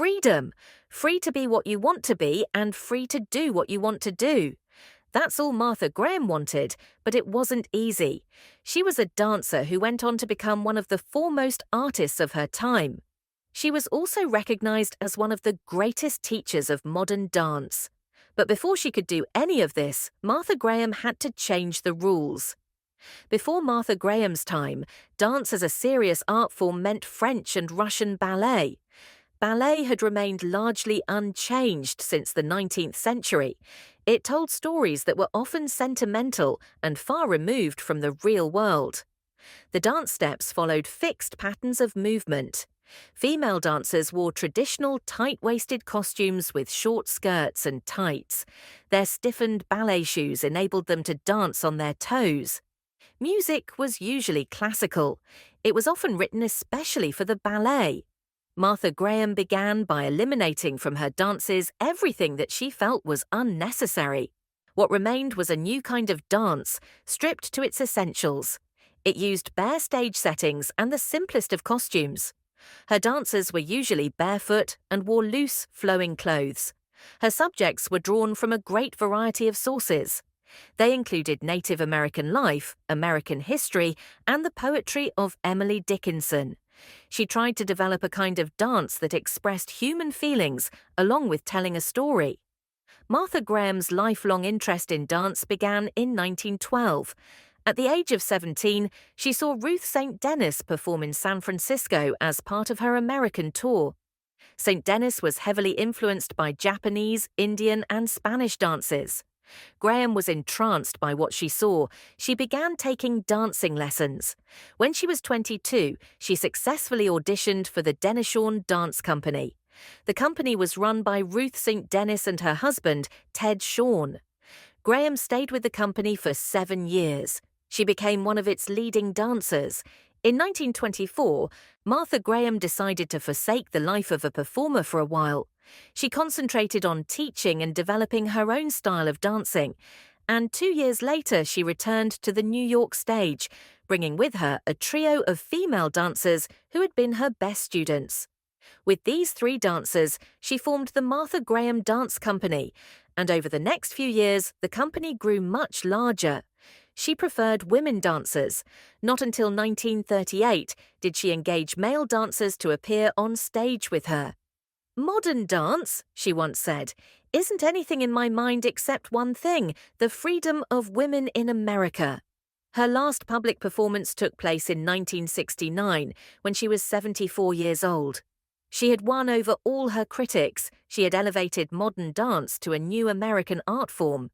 Freedom. Free to be what you want to be and free to do what you want to do. That's all Martha Graham wanted, but it wasn't easy. She was a dancer who went on to become one of the foremost artists of her time. She was also recognized as one of the greatest teachers of modern dance. But before she could do any of this, Martha Graham had to change the rules. Before Martha Graham's time, dance as a serious art form meant French and Russian ballet. Ballet had remained largely unchanged since the 19th century. It told stories that were often sentimental and far removed from the real world. The dance steps followed fixed patterns of movement. Female dancers wore traditional tight-waisted costumes with short skirts and tights. Their stiffened ballet shoes enabled them to dance on their toes. Music was usually classical. It was often written especially for the ballet. Martha Graham began by eliminating from her dances everything that she felt was unnecessary. What remained was a new kind of dance, stripped to its essentials. It used bare stage settings and the simplest of costumes. Her dancers were usually barefoot and wore loose, flowing clothes. Her subjects were drawn from a great variety of sources. They included Native American life, American history, and the poetry of Emily Dickinson. She tried to develop a kind of dance that expressed human feelings along with telling a story. Martha Graham's lifelong interest in dance began in 1912. At the age of 17, she saw Ruth St. Denis perform in San Francisco as part of her American tour. St. Denis was heavily influenced by Japanese, Indian, and Spanish dances. Graham was entranced by what she saw. She began taking dancing lessons. When she was 22, she successfully auditioned for the Denishawn Dance Company. The company was run by Ruth St. Denis and her husband, Ted Shawn. Graham stayed with the company for 7 years. She became one of its leading dancers. In 1924, Martha Graham decided to forsake the life of a performer for a while. She concentrated on teaching and developing her own style of dancing, and 2 years later she returned to the New York stage, bringing with her a trio of female dancers who had been her best students. With these 3 dancers, she formed the Martha Graham Dance Company, and over the next few years the company grew much larger. She preferred women dancers. Not until 1938 did she engage male dancers to appear on stage with her. "Modern dance," she once said, "isn't anything in my mind except one thing, the freedom of women in America." Her last public performance took place in 1969, when she was 74 years old. She had won over all her critics. She had elevated modern dance to a new American art form.